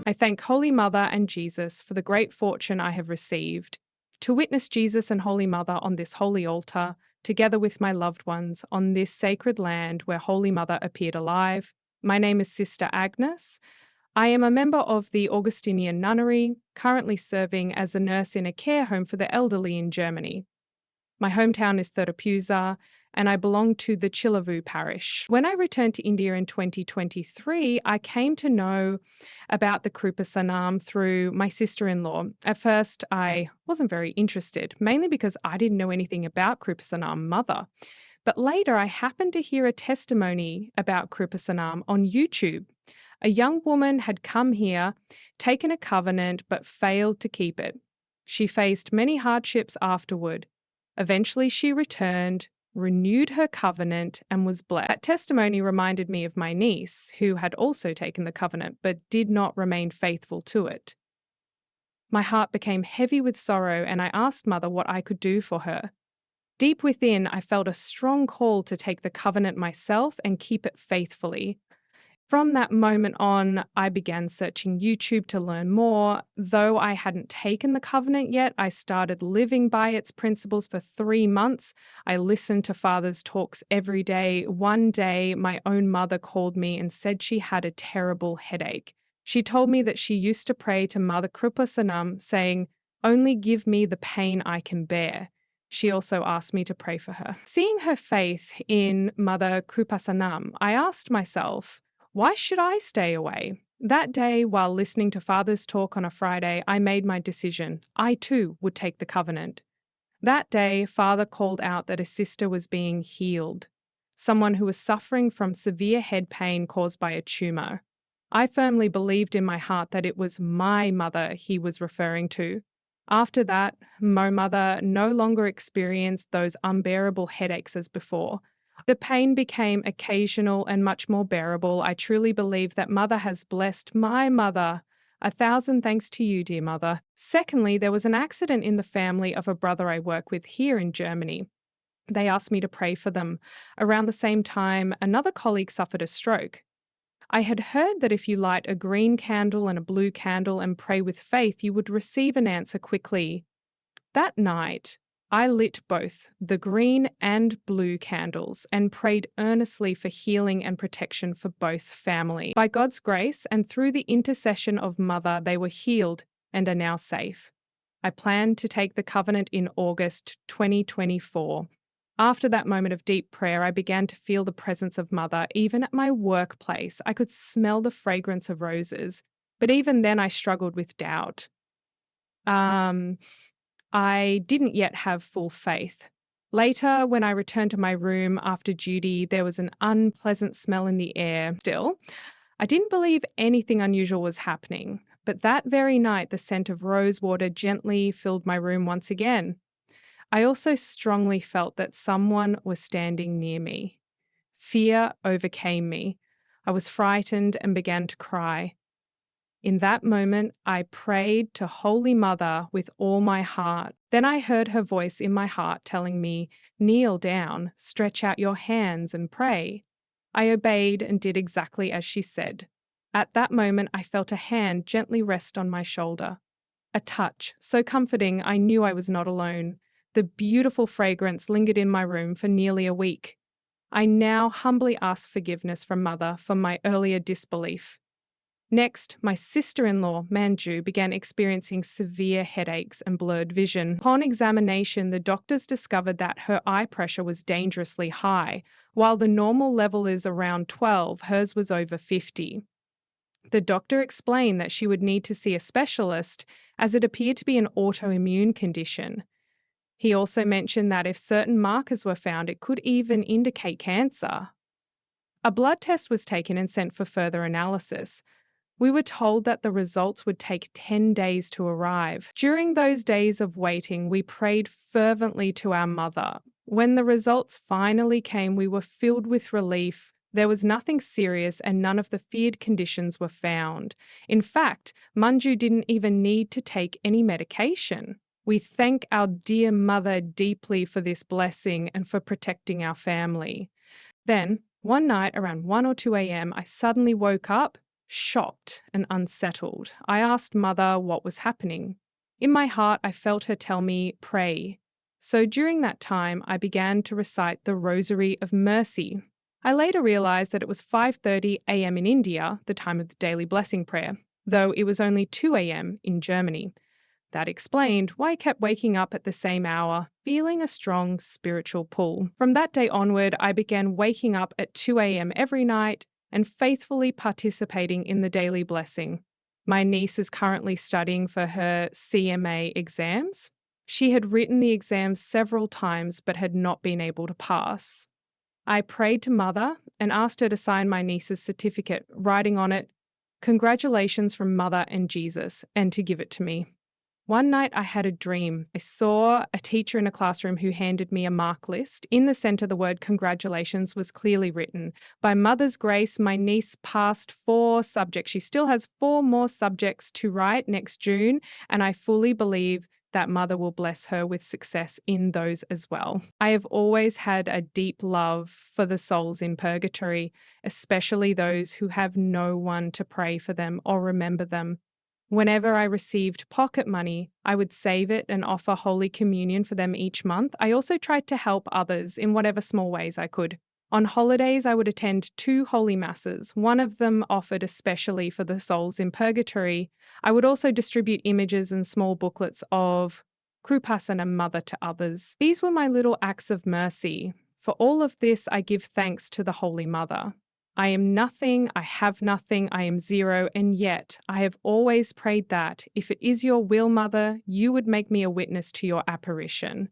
I thank Holy Mother and Jesus for the great fortune I have received to witness Jesus and Holy Mother on this holy altar, together with my loved ones on this sacred land where Holy Mother appeared alive. My name is Sister Agnes. I am a member of the Augustinian Nunnery, currently serving as a nurse in a care home for the elderly in Germany. My hometown is Thirupuzha, and I belong to the Chilavu parish. When I returned to India in 2023, I came to know about the Kreupasanam through my sister-in-law. At first, I wasn't very interested, mainly because I didn't know anything about Kreupasanam Mother. But later, I happened to hear a testimony about Kreupasanam on YouTube. A young woman had come here, taken a covenant, but failed to keep it. She faced many hardships afterward. Eventually, she returned, renewed her covenant, and was blessed. That testimony reminded me of my niece, who had also taken the covenant but did not remain faithful to it. My heart became heavy with sorrow, and I asked Mother what I could do for her. Deep within, I felt a strong call to take the covenant myself and keep it faithfully. From that moment on, I began searching YouTube to learn more. Though I hadn't taken the covenant yet, I started living by its principles for 3 months. I listened to Father's talks every day. One day, my own mother called me and said she had a terrible headache. She told me that she used to pray to Mother Kreupasanam, saying, "Only give me the pain I can bear." She also asked me to pray for her. Seeing her faith in Mother Kreupasanam, I asked myself, why should I stay away? That day, while listening to Father's talk on a Friday, I made my decision. I too would take the covenant. That day, Father called out that a sister was being healed, someone who was suffering from severe head pain caused by a tumor. I firmly believed in my heart that it was my mother he was referring to. After that, my mother no longer experienced those unbearable headaches as before. The pain became occasional and much more bearable. I truly believe that Mother has blessed my mother. 1,000 thanks to you, dear Mother. Secondly, there was an accident in the family of a brother I work with here in Germany. They asked me to pray for them. Around the same time, another colleague suffered a stroke. I had heard that if you light a green candle and a blue candle and pray with faith, you would receive an answer quickly. That night, I lit both the green and blue candles and prayed earnestly for healing and protection for both families. By God's grace and through the intercession of Mother, they were healed and are now safe. I plan to take the covenant in August 2024. After that moment of deep prayer, I began to feel the presence of Mother. Even at my workplace, I could smell the fragrance of roses. But even then, I struggled with doubt. I didn't yet have full faith. Later, when I returned to my room after duty, there was an unpleasant smell in the air. Still, I didn't believe anything unusual was happening. But that very night, the scent of rose water gently filled my room once again. I also strongly felt that someone was standing near me. Fear overcame me. I was frightened and began to cry. In that moment, I prayed to Holy Mother with all my heart. Then I heard her voice in my heart telling me, "Kneel down, stretch out your hands and pray." I obeyed and did exactly as she said. At that moment, I felt a hand gently rest on my shoulder. A touch, so comforting I knew I was not alone. The beautiful fragrance lingered in my room for nearly a week. I now humbly ask forgiveness from Mother for my earlier disbelief. Next, my sister-in-law, Manju, began experiencing severe headaches and blurred vision. Upon examination, the doctors discovered that her eye pressure was dangerously high. While the normal level is around 12, hers was over 50. The doctor explained that she would need to see a specialist as it appeared to be an autoimmune condition. He also mentioned that if certain markers were found, it could even indicate cancer. A blood test was taken and sent for further analysis. We were told that the results would take 10 days to arrive. During those days of waiting, we prayed fervently to our mother. When the results finally came, we were filled with relief. There was nothing serious and none of the feared conditions were found. In fact, Manju didn't even need to take any medication. We thank our dear mother deeply for this blessing and for protecting our family. Then, one night around 1 or 2 a.m., I suddenly woke up, Shocked and unsettled, I asked Mother what was happening. In my heart, I felt her tell me, pray. So during that time, I began to recite the Rosary of Mercy. I later realized that it was 5:30 a.m. in India, the time of the daily blessing prayer, though it was only 2 a.m. in Germany. That explained why I kept waking up at the same hour, feeling a strong spiritual pull. From that day onward, I began waking up at 2 a.m. every night and faithfully participating in the daily blessing. My niece is currently studying for her CMA exams. She had written the exams several times but had not been able to pass. I prayed to Mother and asked her to sign my niece's certificate, writing on it, "Congratulations from Mother and Jesus," and to give it to me. One night I had a dream. I saw a teacher in a classroom who handed me a mark list. In the center, the word congratulations was clearly written. By Mother's grace, my niece passed 4 subjects. She still has 4 more subjects to write next June, and I fully believe that Mother will bless her with success in those as well. I have always had a deep love for the souls in purgatory, especially those who have no one to pray for them or remember them. Whenever I received pocket money, I would save it and offer Holy Communion for them each month. I also tried to help others in whatever small ways I could. On holidays, I would attend 2 holy masses, one of them offered especially for the souls in purgatory. I would also distribute images and small booklets of Kreupasanam, Mother to others. These were my little acts of mercy. For all of this, I give thanks to the Holy Mother. I am nothing, I have nothing, I am zero, and yet I have always prayed that, if it is your will, Mother, you would make me a witness to your apparition.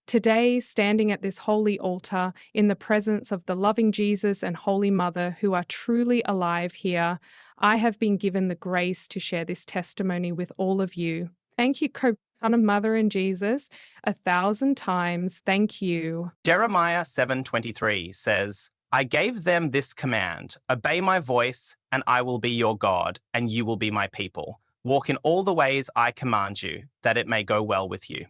Today, standing at this holy altar, in the presence of the loving Jesus and Holy Mother who are truly alive here, I have been given the grace to share this testimony with all of you. Thank you, Kreupasanam, Mother and Jesus, 1,000 times. Thank you. Jeremiah 7:23 says, I gave them this command, obey my voice, and I will be your God, and you will be my people. Walk in all the ways I command you, that it may go well with you.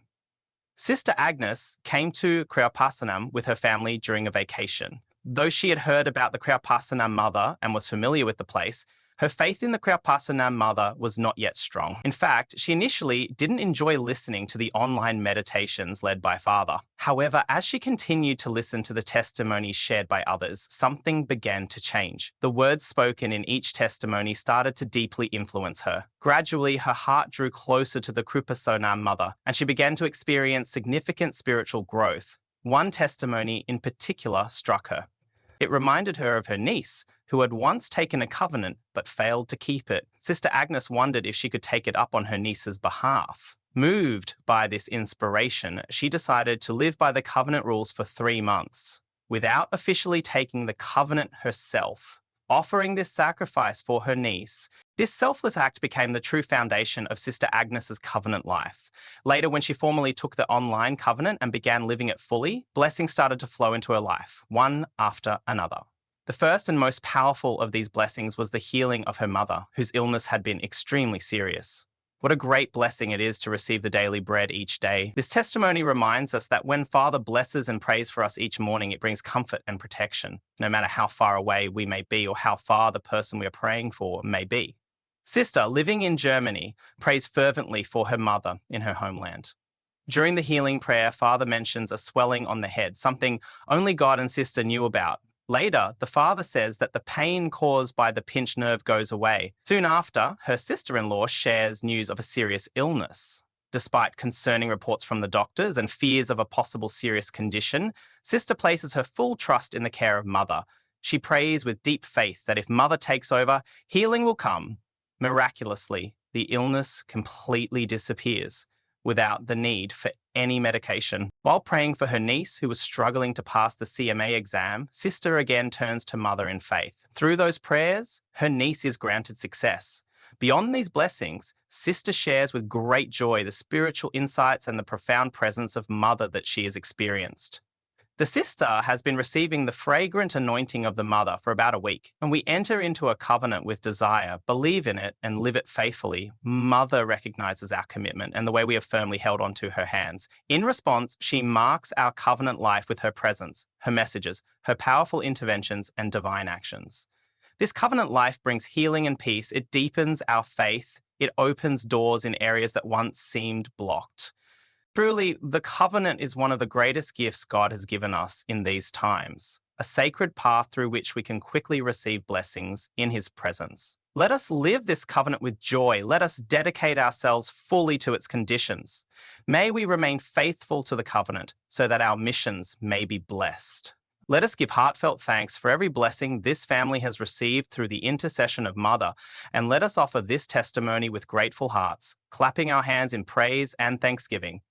Sister Agnes came to Kreupasanam with her family during a vacation. Though she had heard about the Kreupasanam Mother and was familiar with the place, her faith in the Kreupasanam Mother was not yet strong. In fact, she initially didn't enjoy listening to the online meditations led by Father. However, as she continued to listen to the testimonies shared by others, something began to change. The words spoken in each testimony started to deeply influence her. Gradually, her heart drew closer to the Kreupasanam Mother, and she began to experience significant spiritual growth. One testimony in particular struck her. It reminded her of her niece, who had once taken a covenant but failed to keep it. Sister Agnes wondered if she could take it up on her niece's behalf. Moved by this inspiration, she decided to live by the covenant rules for 3 months, without officially taking the covenant herself. Offering this sacrifice for her niece, this selfless act became the true foundation of Sister Agnes's covenant life. Later, when she formally took the online covenant and began living it fully, blessings started to flow into her life, one after another. The first and most powerful of these blessings was the healing of her mother, whose illness had been extremely serious. What a great blessing it is to receive the daily bread each day. This testimony reminds us that when Father blesses and prays for us each morning, it brings comfort and protection, no matter how far away we may be or how far the person we are praying for may be. Sister, living in Germany, prays fervently for her mother in her homeland. During the healing prayer, Father mentions a swelling on the head, something only God and Sister knew about. Later, the father says that the pain caused by the pinched nerve goes away. Soon after, her sister-in-law shares news of a serious illness. Despite concerning reports from the doctors and fears of a possible serious condition, Sister places her full trust in the care of Mother. She prays with deep faith that if Mother takes over, healing will come. Miraculously, the illness completely disappears without the need for any medication. While praying for her niece, who was struggling to pass the CMA exam, Sister again turns to Mother in faith. Through those prayers, her niece is granted success. Beyond these blessings, Sister shares with great joy the spiritual insights and the profound presence of Mother that she has experienced. The sister has been receiving the fragrant anointing of the Mother for about a week. When we enter into a covenant with desire, believe in it, and live it faithfully, Mother recognizes our commitment and the way we have firmly held onto her hands. In response, she marks our covenant life with her presence, her messages, her powerful interventions, and divine actions. This covenant life brings healing and peace. It deepens our faith. It opens doors in areas that once seemed blocked. Truly, the covenant is one of the greatest gifts God has given us in these times, a sacred path through which we can quickly receive blessings in His presence. Let us live this covenant with joy. Let us dedicate ourselves fully to its conditions. May we remain faithful to the covenant so that our missions may be blessed. Let us give heartfelt thanks for every blessing this family has received through the intercession of Mother, and let us offer this testimony with grateful hearts, clapping our hands in praise and thanksgiving.